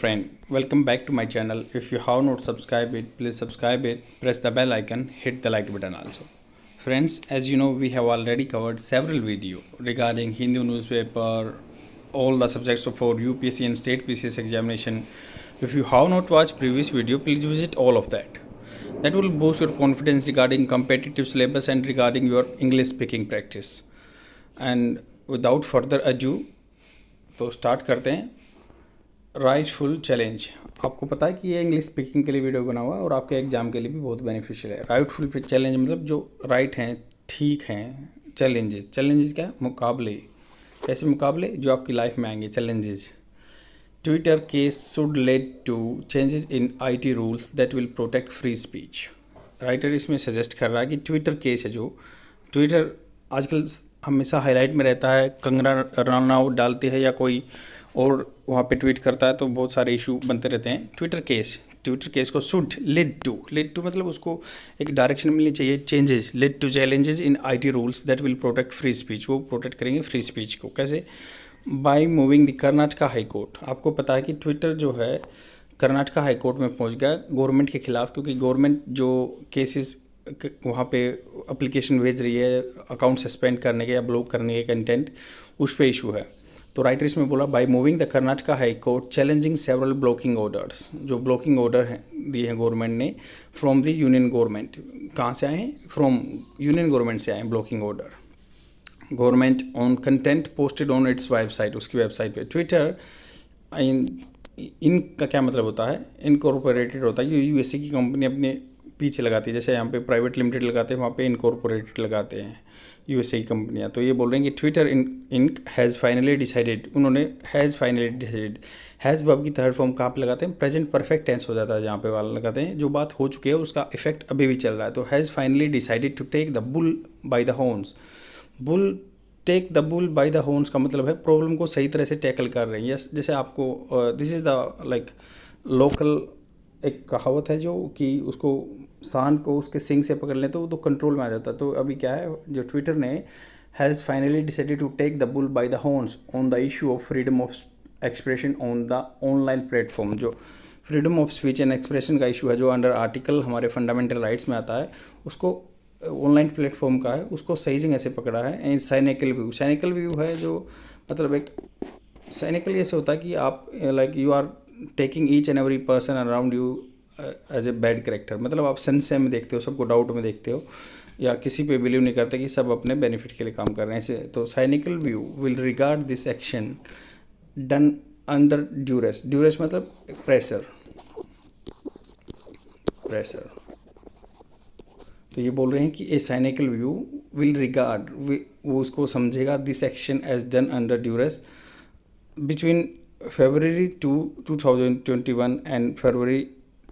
friend, welcome back to my channel. If you have not subscribed it, please subscribe it, press the bell icon, hit the like button also. Friends, as you know, we have already covered several videos regarding Hindu newspaper, all the subjects for UPSC and state PCS examination. If you have not watched previous video, please visit all of that. That will boost your confidence regarding competitive syllabus and regarding your English speaking practice. And without further ado, तो start करते हैं rightful challenge. आपको पता है कि ये English speaking के लिए वीडियो बना हुआ है और आपके एग्जाम के लिए भी बहुत बेनिफिशियल है। राइटफुल चैलेंज मतलब जो राइट हैं, ठीक हैं। चैलेंजेस क्या? मुकाबले। कैसे मुकाबले? जो आपकी लाइफ में आएंगे challenges. Twitter case should led to changes in IT rules that will protect free speech. Writer इसमें सजेस्ट कर रहा है कि ट्विटर केस है, जो ट्विटर आजकल हमेशा हाईलाइट में रहता है। कंगना रनाउट डालती है या कोई और वहाँ पे ट्वीट करता है तो बहुत सारे इशू बनते रहते हैं। ट्विटर केस को शुड लेड टू मतलब उसको एक डायरेक्शन मिलनी चाहिए। Changes led to challenges in IT rules that will protect free speech. वो प्रोटेक्ट करेंगे फ्री स्पीच को। कैसे? By moving the Karnataka High Court. आपको पता है कि ट्विटर जो है कर्नाटका हाई कोर्ट में पहुँच गया गवर्नमेंट के खिलाफ, क्योंकि गवर्नमेंट जो केसेस वहाँ पे एप्लीकेशन भेज रही है अकाउंट सस्पेंड करने के या ब्लॉक करने के कंटेंट, उस पे इशू है। तो राइटर इसमें बोला bye moving the Karnataka High court challenging several blocking orders. जो ब्लॉकिंग ऑर्डर हैं दिए हैं गवर्नमेंट ने फ्रॉम द यूनियन गवर्नमेंट। कहाँ से आए हैं? फ्रॉम यूनियन गवर्नमेंट से आए हैं blocking order. Government on content posted on its website, उसकी वेबसाइट पे। ट्विटर इनका क्या मतलब होता है? इनकॉर्पोरेटेड होता है। ये USC की कंपनी अपने पीछे लगाती है। जैसे यहाँ पे प्राइवेट लिमिटेड लगाते हैं, वहाँ पे इनकॉर्पोरेटेड लगाते हैं USA की कंपनियाँ। तो ये बोल रहे हैं कि Twitter Inc has finally decided. उन्होंने has finally decided. Has verb की थर्ड फॉर्म कहाँ पे लगाते हैं? प्रेजेंट परफेक्ट टेंस हो जाता है जहाँ पे वाला लगाते हैं। जो बात हो चुकी है उसका इफेक्ट अभी भी चल रहा है। तो has finally decided to take the bull by the horns. Take the bull by the horns का मतलब है प्रॉब्लम को सही तरह से टैकल कर रहे हैं। यस, जैसे आपको this is the like local एक कहावत है जो कि उसको सांड को उसके सिंग से पकड़ लें तो वो तो कंट्रोल में आ जाता है। तो अभी क्या है, जो ट्विटर ने has finally decided to take the bull by the horns on the issue of freedom of expression on the online platform. जो freedom of speech and expression का इशू है, जो अंडर आर्टिकल हमारे फंडामेंटल राइट्स में आता है, उसको online platform का है, उसको सही जगह से पकड़ा है। एंड साइनिकल व्यू है, जो मतलब एक साइनिकल ऐसे होता है कि आप like you are taking each and every person around you as a bad character. मतलब आप संशय में देखते हो, सबको डाउट में देखते हो, या किसी पे बिलीव नहीं करते कि सब अपने बेनिफिट के लिए काम कर रहे हैं ऐसे। तो cynical view will regard this action done under duress मतलब प्रेशर। तो ये बोल रहे हैं कि a cynical view will regard, वो उसको समझेगा this action as done under duress between February 2, 2021 and February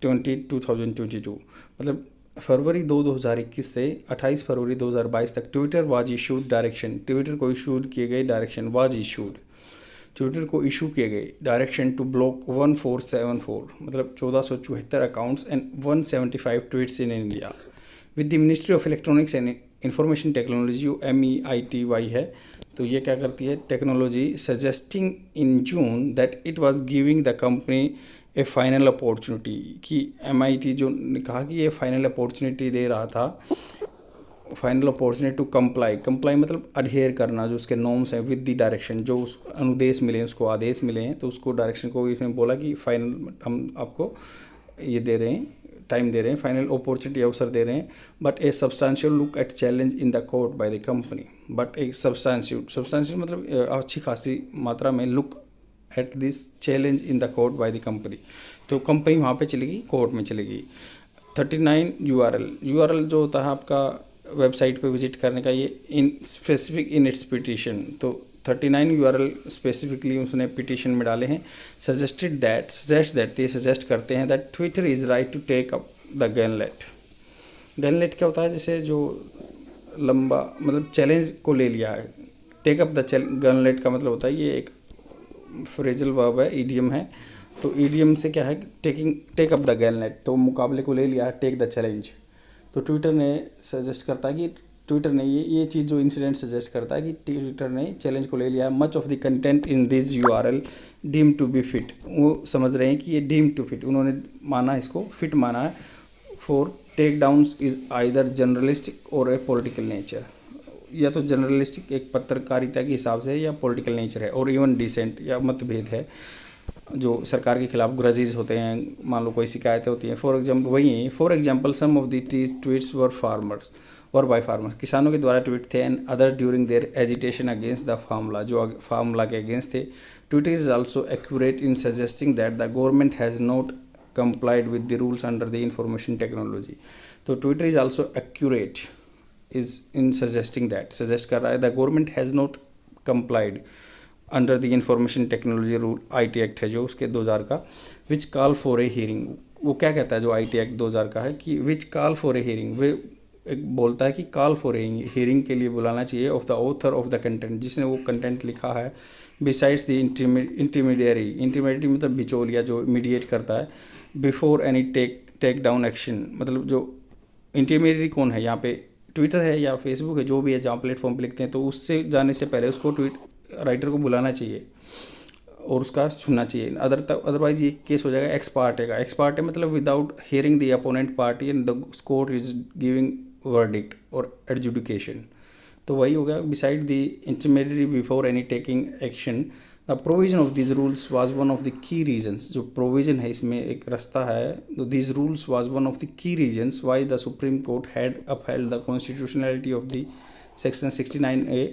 20, 2022। मतलब फरवरी 2, 2021 से 28 फरवरी 2022 तक Twitter was issued direction. Twitter को इशूड किए गए डायरेक्शन वाज इशूड। ट्विटर को इशू किए गए डायरेक्शन टू ब्लॉक 1474 मतलब 1474 accounts and 175 tweets in India with the ministry of electronics and information technology, MEITY है। तो ये क्या करती है? Technology suggesting in June that it was giving the company A final opportunity. कि MIT जो ने कहा कि ये फाइनल अपॉर्चुनिटी दे रहा था, फाइनल अपॉर्चुनिटी टू कंप्लाई मतलब अडहेयर करना, जो उसके नॉर्म्स हैं, विद द डायरेक्शन, जो उस अनुदेश मिले, उसको आदेश मिले हैं, तो उसको डायरेक्शन को इसमें बोला कि फाइनल हम आपको ये दे रहे हैं, टाइम दे रहे हैं, फाइनल अपॉर्चुनिटी अवसर दे रहे हैं। But A substantial look at challenge in the court by the company. But एक सब्सटेंशियल मतलब अच्छी खासी मात्रा में look at this challenge in the court by the company. तो कंपनी वहाँ पे चलेगी, कोर्ट में चलेगी। 39 URL जो होता है आपका वेबसाइट पे विजिट करने का, ये in specific in its petition. तो 39 URL स्पेसिफिकली उसने पिटिशन में डाले हैं। सजेस्ट दैट ये सजेस्ट करते हैं that Twitter is right to take up the gauntlet क्या होता है? जैसे जो लंबा मतलब चैलेंज को ले लिया है। टेक अप द गनलेट का मतलब होता है, ये एक फ्रेजल वर्ब है, ईडियम है। तो ईडियम से क्या है? टेक अप द गनलेट, तो मुकाबले को ले लिया है, टेक द चैलेंज। तो ट्विटर ने सजेस्ट करता है कि ट्विटर ने ये चीज़ जो इंसिडेंट सजेस्ट करता है कि ट्विटर ने चैलेंज को ले लिया। Much of the content in this URL deem to be fit, वो समझ रहे हैं कि ये डीम टू फिट, उन्होंने माना, इसको फिट माना है for take downs is either journalistic और ए पॉलिटिकल नेचर, या तो जर्नलिस्टिक एक पत्रकारिता के हिसाब से है या पॉलिटिकल नेचर है, और इवन डिसेंट या मतभेद है जो सरकार के खिलाफ ग्रजेज होते हैं, मान लो कोई शिकायतें होती हैं। For example some of the tweets were by farmers, किसानों के द्वारा ट्वीट थे, and other during their agitation against the formula, जो फार्मूला के अगेंस्ट थे। Twitter is also accurate in suggesting that the government has not complied with the rules under the information technology। तो Twitter is also accurate is in suggesting that, suggest कर रहा है the government has not complied under the information technology rule, IT act है जो उसके 2000 का, विच call for a hearing. वो क्या कहता है जो IT एक्ट 2000 का है कि which call for a hearing, वे एक बोलता है कि कॉल फॉर ए हियरिंग के लिए बुलाना चाहिए of the author of the content, जिसने वो कंटेंट लिखा है, बिसाइड्स द इंटीमीडिएरी मतलब बिचौलिया जो मीडिएट करता है, before any take down action, मतलब जो इंटीमीडिएरी कौन है यहाँ पे, ट्विटर है या फेसबुक है, जो भी है जहाँ प्लेटफॉर्म पे लिखते हैं, तो उससे जाने से पहले उसको ट्वीट राइटर को बुलाना चाहिए और उसका सुनना चाहिए। अदरवाइज ये केस हो जाएगा एक्स पार्टे का। एक्स पार्टे मतलब without hearing the opponent party and the court is giving verdict और एडजुडिकेशन, तो वही हो गया। Beside the intermediary before any taking action, the provision of this rules was one of the key reasons, जो provision है इसमें एक रास्ता है, तो this rules was one of the key reasons why the Supreme Court had upheld the constitutionality of the section 69A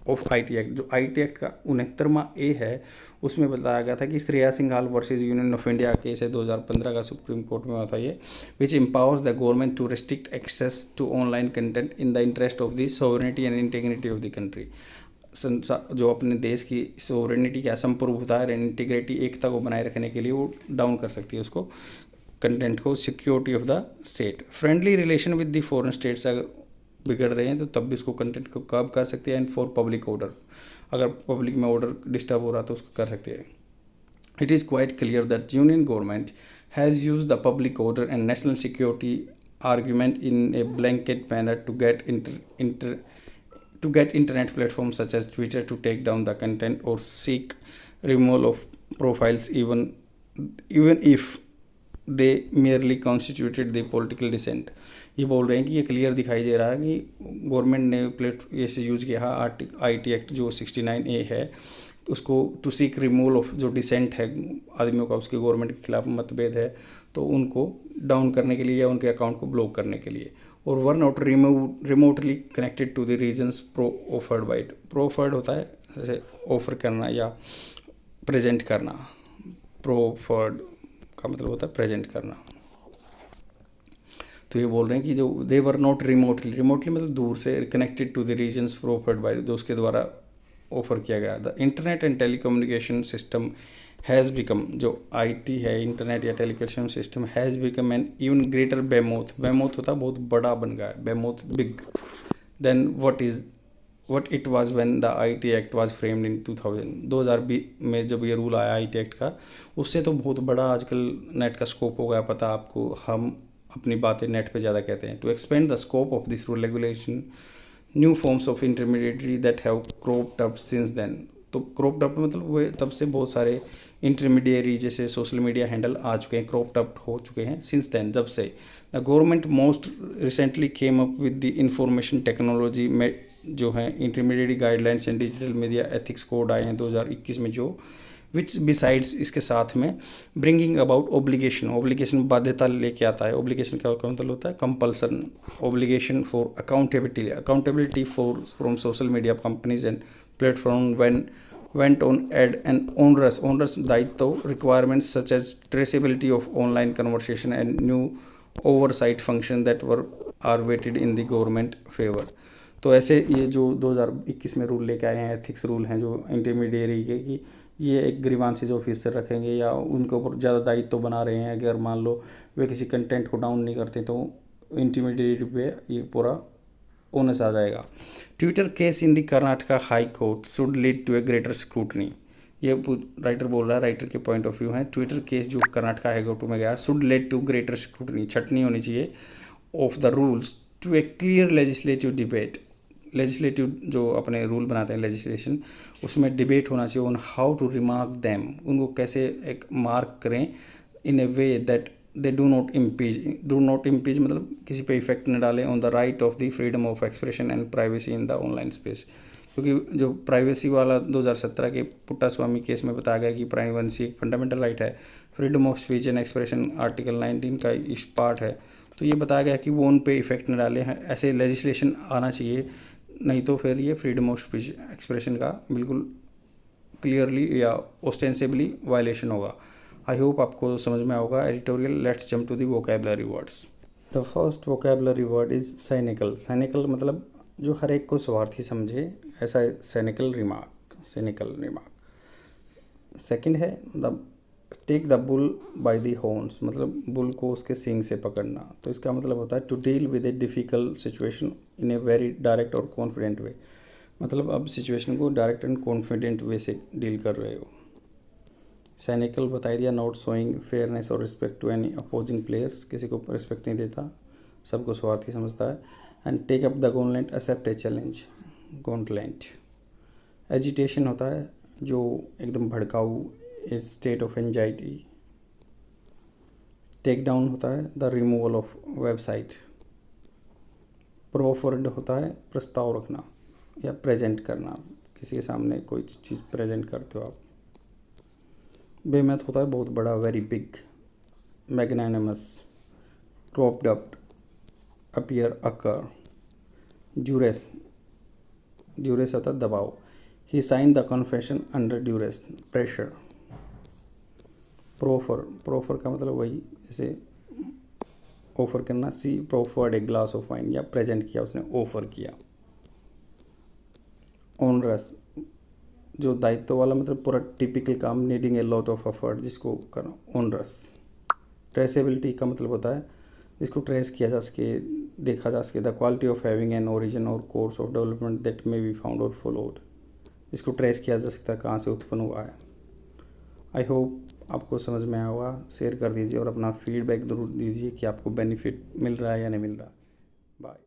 of IT act. जो IT act का 69वां A है, उसमें बताया गया था कि Shreya Singhal versus Union of India case है 2015 का, सुप्रीम कोर्ट में हुआ था ये, which empowers the government to restrict access to online content in the interest of the sovereignty and integrity of the country. जो अपने देश की सोवरेनिटी की असंप्रभुता है, इंटीग्रिटी, एकता को बनाए रखने के लिए वो डाउन कर सकती है उसको, कंटेंट को, security of the state. Friendly relation with the foreign states अगर बिगड़ रहे हैं तो तब भी उसको कंटेंट को कर्ब कर सकते हैं। एंड फॉर पब्लिक ऑर्डर, अगर पब्लिक में ऑर्डर डिस्टर्ब हो रहा तो उसको कर सकते हैं। It is quite clear that union government has use the public order and national security argument in A blanket manner to get internet platforms such as Twitter to take down the content or seek removal of profiles even if they merely constituted the political dissent। ये बोल रहे हैं कि ये clear दिखाई दे रहा है कि गवर्नमेंट ने ऐसे यूज़ किया है IT एक्ट जो 69A है, उसको टू सीक रिमूवल ऑफ जो डिसेंट है आदमियों का, उसके गवर्नमेंट के खिलाफ मतभेद है, तो उनको डाउन करने के लिए या उनके अकाउंट को ब्लॉक करने के लिए। और were not remotely connected to the reasons proffered by it. Proffered होता है जैसे ऑफर करना या प्रेजेंट करना, प्रो ऑफर्ड का मतलब होता है प्रेजेंट करना। तो ये बोल रहे हैं कि जो दे वर नॉट रिमोटली मतलब दूर से, connected to the reasons proffered by, जो उसके द्वारा ऑफर किया गया। The internet and telecommunication system has become, जो IT है, इंटरनेट या telecommunication system, has become an even greater behemoth होता है बहुत बड़ा बन गया है, behemoth big than what it was when the IT act was framed in 2000 में जब ये रूल आया IT एक्ट का, उससे तो बहुत बड़ा आजकल नेट का स्कोप हो गया पता आपको। हम अपनी बातें नेट पे ज़्यादा कहते हैं। To expand the scope of this rule regulation, new forms of intermediatory that have cropped up since then. तो क्रॉप्ड अप मतलब वो तब से बहुत सारे इंटरमीडिएरी जैसे सोशल मीडिया हैंडल आ चुके हैं, क्रॉप्ड अप हो चुके हैं सिंस देन, जब से। The government most recently came up with the information technology में जो है intermediary guidelines and digital media ethics code आए हैं 2021 में, जो विच बिसाइड्स इसके साथ में ब्रिंगिंग अबाउट ओब्लिगेशन बाध्यता लेके आता है। ओब्लिगेशन का मतलब होता है compulsion, obligation for accountability for from social media companies and platform went on add an onerous दायित्व requirements such as traceability of online conversation and new oversight function that are weighted in the government favor। तो ऐसे ये जो 2021 में rule लेके आए हैं, ethics rule हैं जो इंटरमीडिएरी के, कि ये एक ग्रीवांसेस ऑफिसर रखेंगे या उनके ऊपर ज़्यादा दायित्व बना रहे हैं। अगर मान लो वे किसी कंटेंट को डाउन नहीं करते तो इंटरमीडिएरी पे ये पूरा ओनस आ जाएगा। Twitter case in the Karnataka High Court should lead to a greater scrutiny. ये राइटर बोल रहा है, राइटर के पॉइंट ऑफ व्यू है। ट्विटर केस जो कर्नाटका हाई कोर्ट में गया, should lead to greater scrutiny, छटनी होनी चाहिए of the rules to a clear legislative debate. Legislative जो अपने रूल बनाते हैं लेजिस्लेशन, उसमें डिबेट होना चाहिए on how to remark them, उनको कैसे एक मार्क करें in a way that they do not impeach मतलब किसी पे इफेक्ट न डालें on the right of the freedom of expression and privacy in the online space. क्योंकि जो प्राइवेसी वाला 2017 के पुट्टास्वामी केस में बताया गया कि प्राइवेसी एक फंडामेंटल राइट है, freedom of speech and expression article 19 का इस पार्ट है, तो ये बताया गया कि वो उन पे इफेक्ट न डालें। ऐसे लेजिस्लेशन आना चाहिए, नहीं तो फिर ये फ्रीडम ऑफ स्पीच एक्सप्रेशन का बिल्कुल क्लियरली या ऑस्टेंसिबली वायलेशन होगा। आई होप आपको समझ में होगा editorial. Let's jump to the vocabulary words. The first vocabulary word is cynical. Cynical मतलब जो हर एक को स्वार्थी समझे, ऐसा साइनिकल रिमार्क। सेकंड है the take the bull by the horns, मतलब बुल को उसके सींग से पकड़ना। तो इसका मतलब होता है to deal with a difficult situation in a very direct और कॉन्फिडेंट वे, मतलब अब सिचुएशन को डायरेक्ट एंड कॉन्फिडेंट वे से डील कर रहे हो। साइनिकल बता दिया, नॉट शोइंग फेयरनेस और respect to any opposing players, किसी को रिस्पेक्ट नहीं देता, सबको स्वार्थी समझता है। And take up the gauntlet, accept a challenge. Gauntlet agitation होता है जो एकदम भड़काऊ, is state of anxiety. Take down होता है the removal of website. Proffered होता है प्रस्ताव रखना या प्रेजेंट करना, किसी के सामने कोई चीज़ प्रेजेंट करते हो आप। बेमत होता है बहुत बड़ा, very big. Magnanimous, cropped up, appear, occur. Duress, duress होता है दबाव। He sign the confession under duress, pressure. Proffer, proffer का मतलब वही जैसे ऑफर करना। She proffered a glass of wine, या प्रेजेंट किया उसने, ऑफर किया। ऑनरस, जो दायित्व वाला मतलब पूरा टिपिकल काम, needing a lot of effort, जिसको करना ऑनरस। ट्रेसेबिलिटी का मतलब होता है जिसको ट्रेस किया जा सके, देखा जा सके। The quality of having an origin or course of development that may be found or followed, जिसको ट्रेस किया जा सकता है कहाँ से उत्पन्न हुआ है। आई होप आपको समझ में आया होगा। शेयर कर दीजिए और अपना फीडबैक ज़रूर दीजिए कि आपको बेनिफिट मिल रहा है या नहीं मिल रहा। बाय।